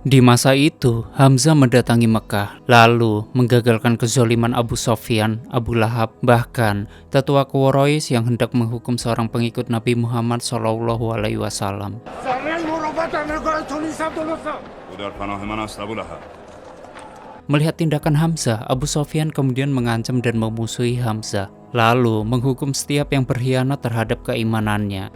Di masa itu, Hamzah mendatangi Mekah, lalu menggagalkan kezaliman Abu Sofyan, Abu Lahab, bahkan tetua Quraisy yang hendak menghukum seorang pengikut Nabi Muhammad SAW. Melihat tindakan Hamzah, Abu Sofyan kemudian mengancam dan memusuhi Hamzah, lalu menghukum setiap yang berkhianat terhadap keimanannya.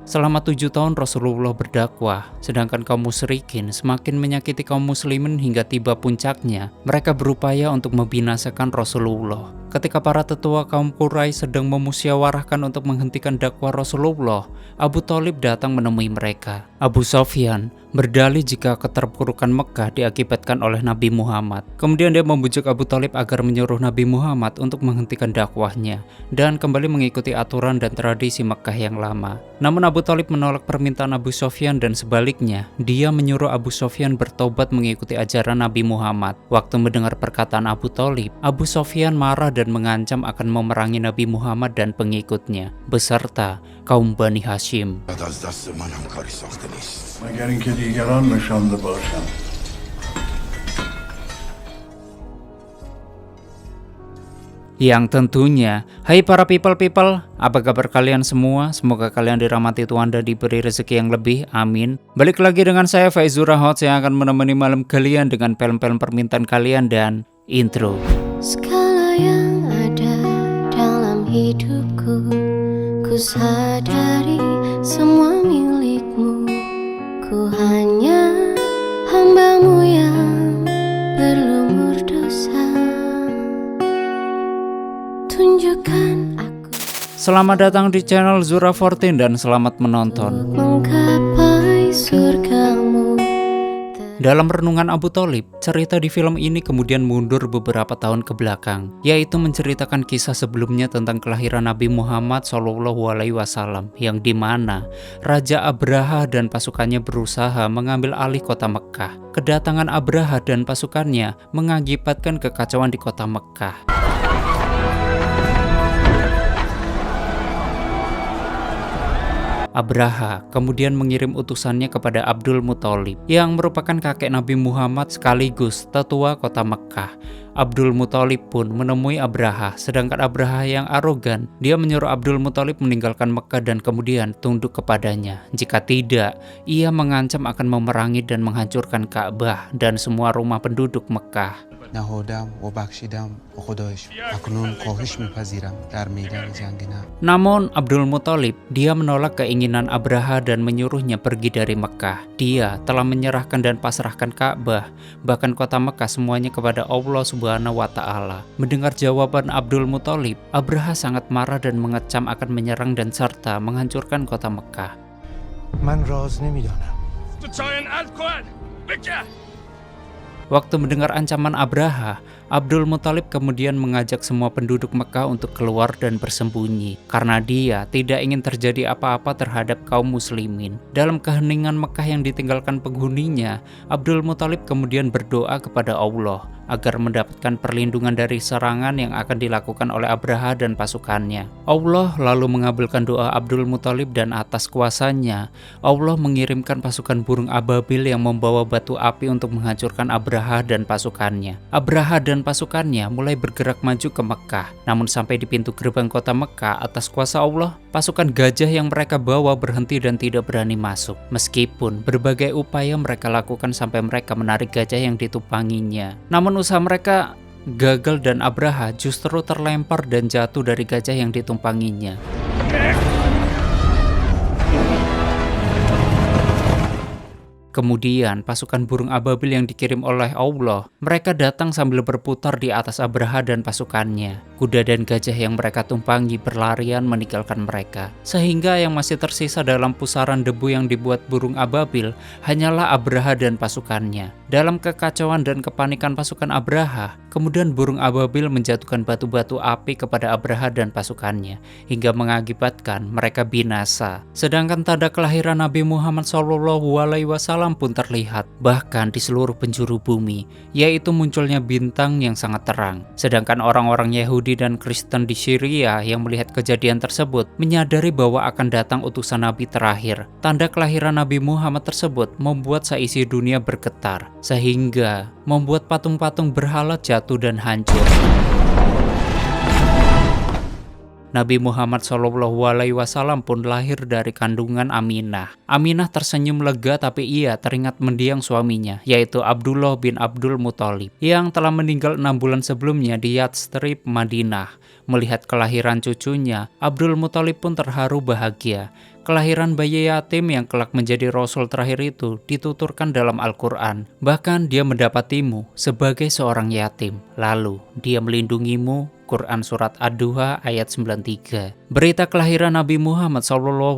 Selama 7 tahun Rasulullah berdakwah, sedangkan kaum musyrikin semakin menyakiti kaum muslimin hingga tiba puncaknya. Mereka berupaya untuk membinasakan Rasulullah. Ketika para tetua kaum Quraisy sedang memusyawarahkan untuk menghentikan dakwah Rasulullah, Abu Thalib datang menemui mereka. Abu Sofyan berdalih jika keterpurukan Mekah diakibatkan oleh Nabi Muhammad. Kemudian dia membujuk Abu Thalib agar menyuruh Nabi Muhammad untuk menghentikan dakwahnya dan kembali mengikuti aturan dan tradisi Mekah yang lama. Namun Abu Thalib menolak permintaan Abu Sofyan dan sebaliknya, dia menyuruh Abu Sofyan bertobat mengikuti ajaran Nabi Muhammad. Waktu mendengar perkataan Abu Thalib, Abu Sofyan marah dan mengancam akan memerangi Nabi Muhammad dan pengikutnya, beserta kaum Bani Hashim. Yang tentunya, hai para people, apa kabar kalian semua? Semoga kalian dirahmati Tuhan dan diberi rezeki yang lebih, amin. Balik lagi dengan saya Faizur Rahot yang akan menemani malam kalian dengan film-film permintaan kalian dan intro. Segala yang ada dalam hidupku, ku sadari semua milikmu. Ku hanya hambamu yang berlumur dosa. Tunjukkan aku Selamat datang di channel Zura 14 dan selamat menonton. menggapai surgamu. Dalam renungan Abu Thalib, cerita di film ini kemudian mundur beberapa tahun ke belakang, yaitu menceritakan kisah sebelumnya tentang kelahiran Nabi Muhammad SAW, yang dimana Raja Abraha dan pasukannya berusaha mengambil alih kota Mekah. Kedatangan Abraha dan pasukannya mengakibatkan kekacauan di kota Mekah. Abraha kemudian mengirim utusannya kepada Abdul Muthalib yang merupakan kakek Nabi Muhammad sekaligus tetua kota Mekah. Abdul Muthalib pun menemui Abraha, sedangkan Abraha yang arogan, dia menyuruh Abdul Muthalib meninggalkan Mekah dan kemudian tunduk kepadanya. Jika tidak, ia mengancam akan memerangi dan menghancurkan Ka'bah dan semua rumah penduduk Mekah. Namun Abdul Muthalib, dia menolak keinginan Abraha dan menyuruhnya pergi dari Mekah. Dia telah menyerahkan dan pasrahkan Ka'bah, bahkan kota Mekah semuanya kepada Allah Subhanahu wa Ta'ala. Mendengar jawaban Abdul Muthalib, Abraha sangat marah dan mengecam akan menyerang dan serta menghancurkan kota Mekah. Waktu mendengar ancaman Abraha, Abdul Muthalib kemudian mengajak semua penduduk Mekah untuk keluar dan bersembunyi, karena dia tidak ingin terjadi apa-apa terhadap kaum muslimin. Dalam keheningan Mekah yang ditinggalkan penghuninya, Abdul Muthalib kemudian berdoa kepada Allah agar mendapatkan perlindungan dari serangan yang akan dilakukan oleh Abraha dan pasukannya. Allah lalu mengabulkan doa Abdul Muthalib dan atas kuasanya, Allah mengirimkan pasukan burung ababil yang membawa batu api untuk menghancurkan Abraha dan pasukannya. Abraha dan pasukannya mulai bergerak maju ke Mekah. Namun sampai di pintu gerbang kota Mekah atas kuasa Allah, pasukan gajah yang mereka bawa berhenti dan tidak berani masuk. Meskipun berbagai upaya mereka lakukan sampai mereka menarik gajah yang ditumpanginya. Namun usaha mereka gagal dan Abraha justru terlempar dan jatuh dari gajah yang ditumpanginya. Kemudian pasukan burung ababil yang dikirim oleh Allah, mereka datang sambil berputar di atas Abraha dan pasukannya. Kuda dan gajah yang mereka tumpangi berlarian meninggalkan mereka, sehingga yang masih tersisa dalam pusaran debu yang dibuat burung ababil hanyalah Abraha dan pasukannya. Dalam kekacauan dan kepanikan pasukan Abraha, kemudian burung ababil menjatuhkan batu-batu api kepada Abraha dan pasukannya, hingga mengakibatkan mereka binasa. Sedangkan tanda kelahiran Nabi Muhammad SAW wasallam pun terlihat, bahkan di seluruh penjuru bumi, yaitu munculnya bintang yang sangat terang. Sedangkan orang-orang Yahudi dan Kristen di Syria yang melihat kejadian tersebut menyadari bahwa akan datang utusan Nabi terakhir. Tanda kelahiran Nabi Muhammad tersebut membuat seisi dunia bergetar, sehingga membuat patung-patung berhala jatuh dan hancur. Nabi Muhammad SAW pun lahir dari kandungan Aminah. Aminah tersenyum lega, tapi ia teringat mendiang suaminya, yaitu Abdullah bin Abdul Muthalib, yang telah meninggal 6 bulan sebelumnya di Yathrib, Madinah. Melihat kelahiran cucunya, Abdul Muthalib pun terharu bahagia. Kelahiran bayi yatim yang kelak menjadi Rasul terakhir itu dituturkan dalam Al-Quran. Bahkan dia mendapatimu sebagai seorang yatim, lalu dia melindungimu. Quran Surat Ad-Duha ayat 93. Berita kelahiran Nabi Muhammad SAW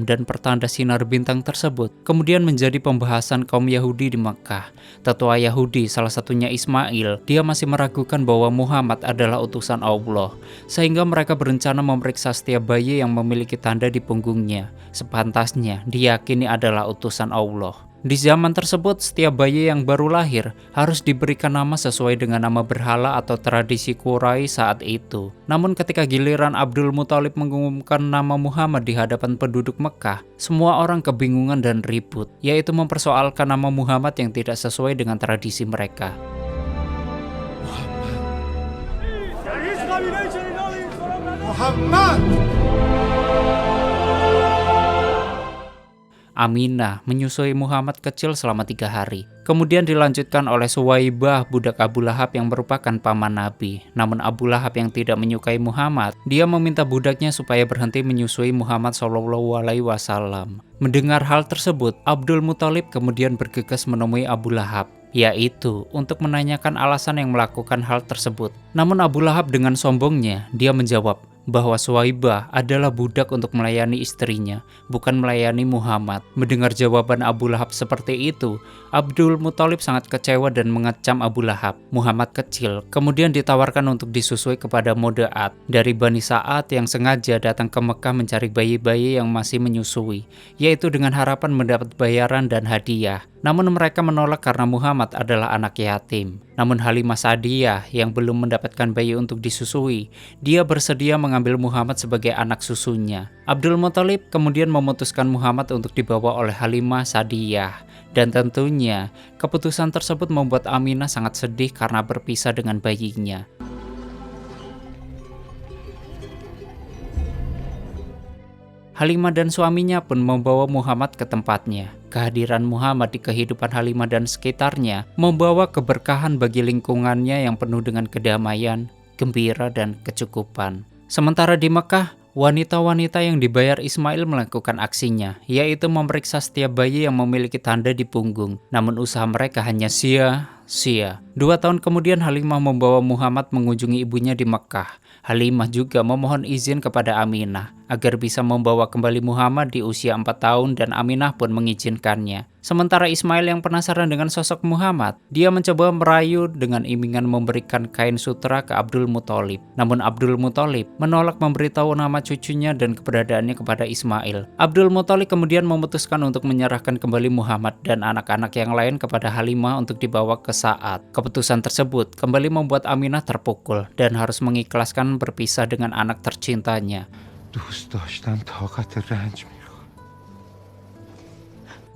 dan pertanda sinar bintang tersebut kemudian menjadi pembahasan kaum Yahudi di Makkah. Tetua Yahudi, salah satunya Ismail, dia masih meragukan bahwa Muhammad adalah utusan Allah, sehingga mereka berencana memeriksa setiap bayi yang memiliki tanda di punggungnya. Sepantasnya diyakini adalah utusan Allah. Di zaman tersebut, setiap bayi yang baru lahir harus diberikan nama sesuai dengan nama berhala atau tradisi Quraisy saat itu. Namun ketika giliran Abdul Muthalib mengumumkan nama Muhammad di hadapan penduduk Mekah, semua orang kebingungan dan ribut, yaitu mempersoalkan nama Muhammad yang tidak sesuai dengan tradisi mereka. Muhammad. Aminah menyusui Muhammad kecil selama 3 hari. Kemudian dilanjutkan oleh Suwaibah, budak Abu Lahab yang merupakan paman Nabi. Namun Abu Lahab yang tidak menyukai Muhammad, dia meminta budaknya supaya berhenti menyusui Muhammad SAW. Mendengar hal tersebut, Abdul Muthalib kemudian bergegas menemui Abu Lahab, yaitu untuk menanyakan alasan yang melakukan hal tersebut. Namun Abu Lahab dengan sombongnya, dia menjawab bahwa Suwaibah adalah budak untuk melayani istrinya, bukan melayani Muhammad. Mendengar jawaban Abu Lahab seperti itu, Abdul Muthalib sangat kecewa dan mengecam Abu Lahab. Muhammad kecil kemudian ditawarkan untuk disusui kepada Moda'at dari Bani Sa'ad yang sengaja datang ke Mekah mencari bayi-bayi yang masih menyusui, yaitu dengan harapan mendapat bayaran dan hadiah. Namun mereka menolak karena Muhammad adalah anak yatim. Namun Halimah Sa'diyah yang belum mendapatkan bayi untuk disusui, dia bersedia mengambil Muhammad sebagai anak susunya. Abdul Muthalib kemudian memutuskan Muhammad untuk dibawa oleh Halimah Sa'diyah. Dan tentunya keputusan tersebut membuat Aminah sangat sedih karena berpisah dengan bayinya. Halimah dan suaminya pun membawa Muhammad ke tempatnya. Kehadiran Muhammad di kehidupan Halimah dan sekitarnya membawa keberkahan bagi lingkungannya yang penuh dengan kedamaian, gembira, dan kecukupan. Sementara di Mekah, wanita-wanita yang dibayar Ismail melakukan aksinya, yaitu memeriksa setiap bayi yang memiliki tanda di punggung. Namun usaha mereka hanya sia-sia. 2 tahun kemudian Halimah membawa Muhammad mengunjungi ibunya di Mekah. Halimah juga memohon izin kepada Aminah agar bisa membawa kembali Muhammad di usia 4 tahun dan Aminah pun mengizinkannya. Sementara Ismail yang penasaran dengan sosok Muhammad, dia mencoba merayu dengan imingan memberikan kain sutra ke Abdul Muthalib. Namun Abdul Muthalib menolak memberitahu nama cucunya dan keberadaannya kepada Ismail. Abdul Muthalib kemudian memutuskan untuk menyerahkan kembali Muhammad dan anak-anak yang lain kepada Halimah untuk dibawa ke Sa'ad. Keputusan tersebut kembali membuat Aminah terpukul dan harus mengikhlaskan berpisah dengan anak tercintanya. دوست داشتن طاقت رنج میخواد.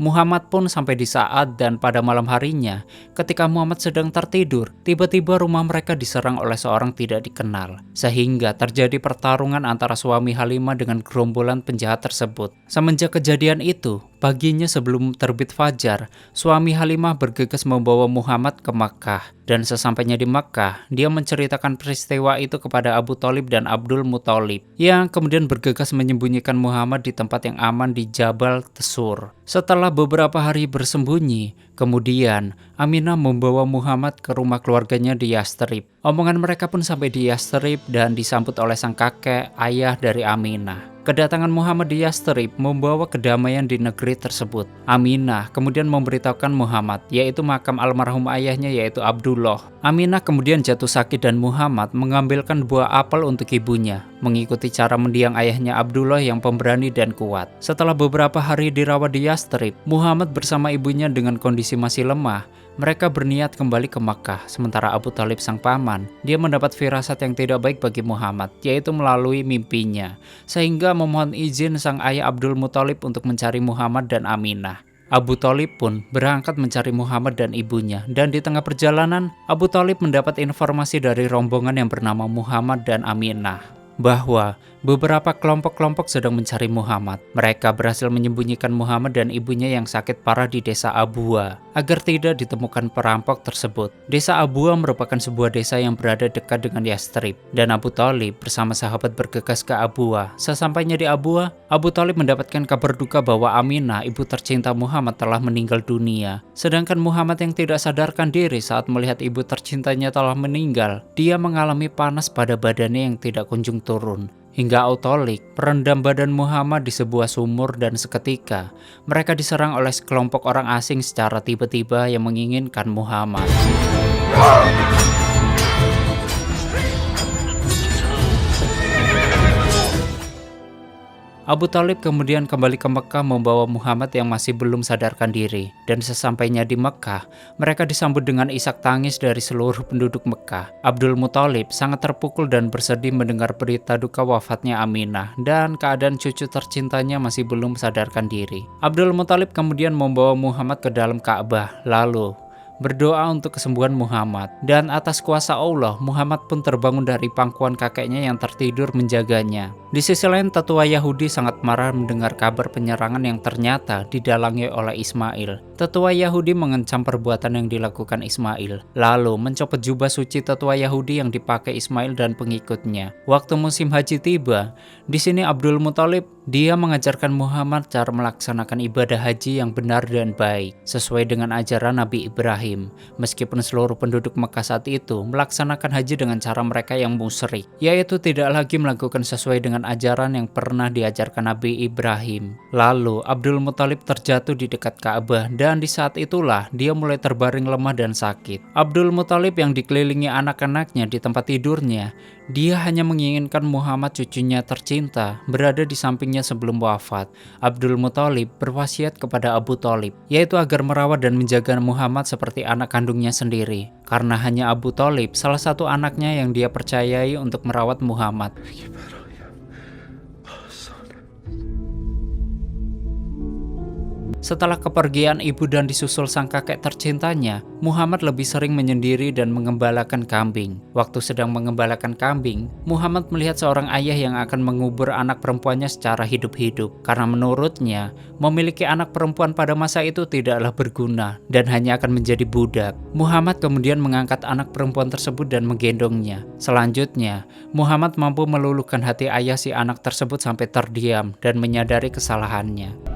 Muhammad pun sampai di Sa'ad dan pada malam harinya, ketika Muhammad sedang tertidur, tiba-tiba rumah mereka diserang oleh seorang tidak dikenal. Sehingga terjadi pertarungan antara suami Halimah dengan gerombolan penjahat tersebut. Semenjak kejadian itu, paginya sebelum terbit fajar, suami Halimah bergegas membawa Muhammad ke Makkah. Dan sesampainya di Makkah, dia menceritakan peristiwa itu kepada Abu Thalib dan Abdul Muthalib, yang kemudian bergegas menyembunyikan Muhammad di tempat yang aman di Jabal Tsur. Setelah beberapa hari bersembunyi, kemudian Aminah membawa Muhammad ke rumah keluarganya di Yathrib. Omongan mereka pun sampai di Yathrib dan disambut oleh sang kakek, ayah dari Aminah. Kedatangan Muhammad di Yathrib membawa kedamaian di negeri tersebut. Aminah kemudian memberitahukan Muhammad, yaitu makam almarhum ayahnya yaitu Abdullah. Aminah kemudian jatuh sakit dan Muhammad mengambilkan buah apel untuk ibunya. mengikuti cara mendiang ayahnya Abdullah yang pemberani dan kuat. Setelah beberapa hari dirawat di Yastrib, Muhammad bersama ibunya dengan kondisi masih lemah. Mereka berniat kembali ke Makkah, sementara Abu Thalib sang paman, dia mendapat firasat yang tidak baik bagi Muhammad, yaitu melalui mimpinya, sehingga memohon izin sang ayah Abdul Muthalib untuk mencari Muhammad dan Aminah. Abu Thalib pun berangkat mencari Muhammad dan ibunya, dan di tengah perjalanan, Abu Thalib mendapat informasi dari rombongan yang bernama Muhammad dan Aminah, bahwa beberapa kelompok-kelompok sedang mencari Muhammad. Mereka berhasil menyembunyikan Muhammad dan ibunya yang sakit parah di desa Abua, agar tidak ditemukan perampok tersebut. Desa Abua merupakan sebuah desa yang berada dekat dengan Yastrib, dan Abu Thalib bersama sahabat bergegas ke Abua. Sesampainya di Abua, Abu Thalib mendapatkan kabar duka bahwa Aminah, ibu tercinta Muhammad, telah meninggal dunia. Sedangkan Muhammad yang tidak sadarkan diri saat melihat ibu tercintanya telah meninggal, dia mengalami panas pada badannya yang tidak kunjung turun. Hingga autolik merendam badan Muhammad di sebuah sumur, dan seketika mereka diserang oleh sekelompok orang asing secara tiba-tiba yang menginginkan Muhammad. Abu Thalib kemudian kembali ke Mekah membawa Muhammad yang masih belum sadarkan diri, dan sesampainya di Mekah, mereka disambut dengan isak tangis dari seluruh penduduk Mekah. Abdul Muthalib sangat terpukul dan bersedih mendengar berita duka wafatnya Aminah dan keadaan cucu tercintanya masih belum sadarkan diri. Abdul Muthalib kemudian membawa Muhammad ke dalam Ka'bah, lalu berdoa untuk kesembuhan Muhammad, dan atas kuasa Allah, Muhammad pun terbangun dari pangkuan kakeknya yang tertidur menjaganya. Di sisi lain, tetua Yahudi sangat marah mendengar kabar penyerangan yang ternyata didalangi oleh Ismail. Tetua Yahudi mengecam perbuatan yang dilakukan Ismail, lalu mencopot jubah suci tetua Yahudi yang dipakai Ismail dan pengikutnya. Waktu musim haji tiba, di sini Abdul Muthalib dia mengajarkan Muhammad cara melaksanakan ibadah haji yang benar dan baik, sesuai dengan ajaran Nabi Ibrahim. Meskipun seluruh penduduk Mekah saat itu melaksanakan haji dengan cara mereka yang musyrik, yaitu tidak lagi melakukan sesuai dengan ajaran yang pernah diajarkan Nabi Ibrahim. Lalu Abdul Muthalib terjatuh di dekat Ka'bah, dan di saat itulah dia mulai terbaring lemah dan sakit. Abdul Muthalib yang dikelilingi anak-anaknya di tempat tidurnya, dia hanya menginginkan Muhammad cucunya tercinta berada di sampingnya sebelum wafat. Abdul Muthalib berwasiat kepada Abu Thalib, yaitu agar merawat dan menjaga Muhammad seperti anak kandungnya sendiri, karena hanya Abu Thalib salah satu anaknya yang dia percayai untuk merawat Muhammad. Setelah kepergian ibu dan disusul sang kakek tercintanya, Muhammad lebih sering menyendiri dan mengembalakan kambing. Waktu sedang mengembalakan kambing, Muhammad melihat seorang ayah yang akan mengubur anak perempuannya secara hidup-hidup, karena menurutnya, memiliki anak perempuan pada masa itu tidaklah berguna dan hanya akan menjadi budak. Muhammad kemudian mengangkat anak perempuan tersebut dan menggendongnya. Selanjutnya, Muhammad mampu meluluhkan hati ayah si anak tersebut sampai terdiam dan menyadari kesalahannya.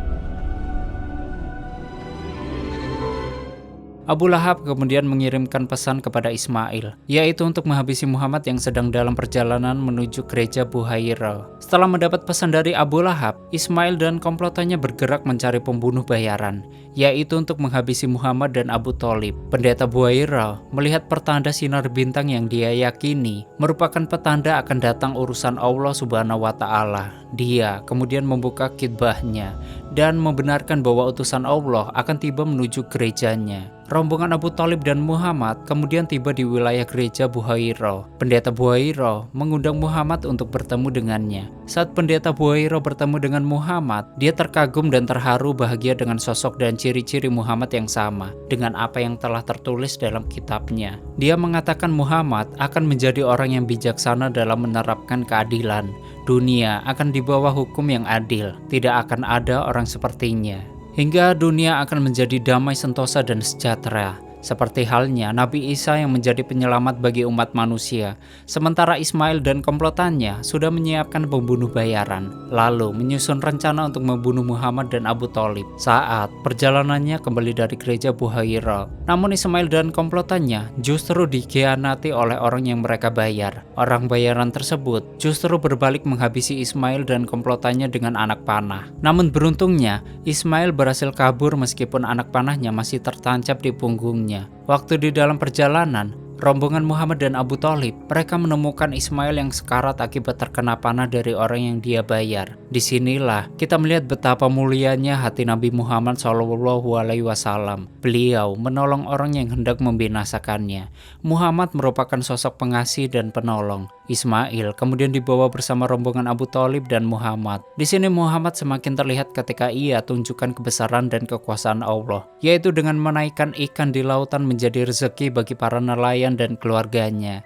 Abu Lahab kemudian mengirimkan pesan kepada Ismail, yaitu untuk menghabisi Muhammad yang sedang dalam perjalanan menuju gereja Buhaira. Setelah mendapat pesan dari Abu Lahab, Ismail dan komplotannya bergerak mencari pembunuh bayaran, yaitu untuk menghabisi Muhammad dan Abu Thalib. Pendeta Buhaira melihat pertanda sinar bintang yang dia yakini merupakan petanda akan datang urusan Allah Subhanahu wa Ta'ala. Dia kemudian membuka kitbahnya dan membenarkan bahwa utusan Allah akan tiba menuju gerejanya. Rombongan Abu Thalib dan Muhammad kemudian tiba di wilayah gereja Buhaira. Pendeta Buhaira mengundang Muhammad untuk bertemu dengannya. Saat pendeta Buhaira bertemu dengan Muhammad, dia terkagum dan terharu bahagia dengan sosok dan ciri-ciri Muhammad yang sama dengan apa yang telah tertulis dalam kitabnya. Dia mengatakan Muhammad akan menjadi orang yang bijaksana dalam menerapkan keadilan. Dunia akan di bawah hukum yang adil, tidak akan ada orang sepertinya. Hingga dunia akan menjadi damai sentosa dan sejahtera, seperti halnya Nabi Isa yang menjadi penyelamat bagi umat manusia. Sementara Ismail dan komplotannya sudah menyiapkan pembunuh bayaran, lalu menyusun rencana untuk membunuh Muhammad dan Abu Thalib saat perjalanannya kembali dari gereja Buhaira. Namun Ismail dan komplotannya justru dikhianati oleh orang yang mereka bayar. Orang bayaran tersebut justru berbalik menghabisi Ismail dan komplotannya dengan anak panah. Namun beruntungnya, Ismail berhasil kabur meskipun anak panahnya masih tertancap di punggungnya. Waktu di dalam perjalanan, rombongan Muhammad dan Abu Thalib, mereka menemukan Ismail yang sekarat akibat terkena panah dari orang yang dia bayar. Disinilah kita melihat betapa mulianya hati Nabi Muhammad SAW. Beliau menolong orang yang hendak membinasakannya. Muhammad merupakan sosok pengasih dan penolong. Ismail kemudian dibawa bersama rombongan Abu Thalib dan Muhammad. Di sini Muhammad semakin terlihat ketika ia tunjukkan kebesaran dan kekuasaan Allah, yaitu dengan menaikkan ikan di lautan menjadi rezeki bagi para nelayan dan keluarganya.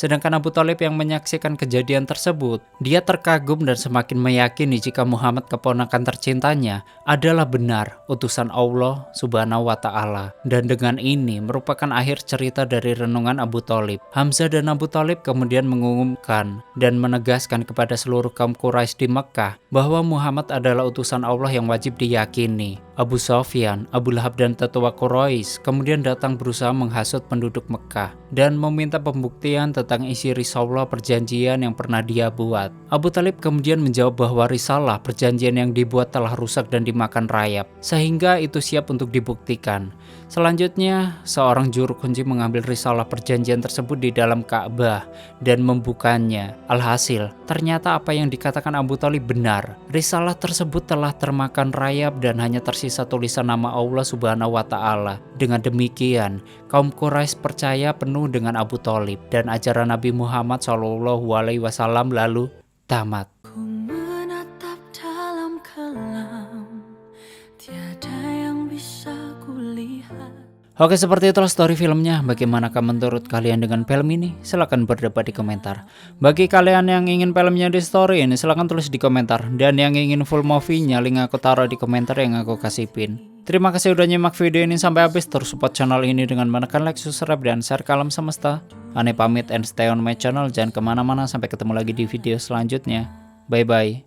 Sedangkan Abu Thalib yang menyaksikan kejadian tersebut, dia terkagum dan semakin meyakini jika Muhammad keponakan tercintanya adalah benar utusan Allah Subhanahu wa Ta'ala. Dan dengan ini merupakan akhir cerita dari renungan Abu Thalib. Hamzah dan Abu Thalib kemudian mengumumkan dan menegaskan kepada seluruh kaum Quraisy di Mekkah bahwa Muhammad adalah utusan Allah yang wajib diyakini. Abu Sufyan, Abu Lahab dan tetua Quraisy kemudian datang berusaha menghasut penduduk Mekkah dan meminta pembuktian tentang isi risalah perjanjian yang pernah dia buat. Abu Thalib kemudian menjawab bahwa risalah perjanjian yang dibuat telah rusak dan dimakan rayap, sehingga itu siap untuk dibuktikan. Selanjutnya, seorang juru kunci mengambil risalah perjanjian tersebut di dalam Ka'bah dan membukanya. Alhasil, ternyata apa yang dikatakan Abu Thalib benar. Risalah tersebut telah termakan rayap dan hanya tersisa tulisan nama Allah Subhanahu wa Ta'ala. Dengan demikian, kaum Quraisy percaya penuh dengan Abu Thalib dan ajaran Nabi Muhammad SAW lalu tamat. Ku menatap dalam kelam, tiada yang bisa kulihat. Oke, seperti itulah story filmnya. Bagaimanakah menurut kalian dengan film ini? Silahkan berdebat di komentar. Bagi kalian yang ingin filmnya di story ini, silahkan tulis di komentar. Dan yang ingin full movie-nya, link aku taruh di komentar yang aku kasih pin. Terima kasih udah nyimak video ini sampai habis. Terus support channel ini dengan menekan like, subscribe, dan share ke alam semesta. Ane pamit and stay on my channel. Jangan kemana-mana, sampai ketemu lagi di video selanjutnya. Bye-bye.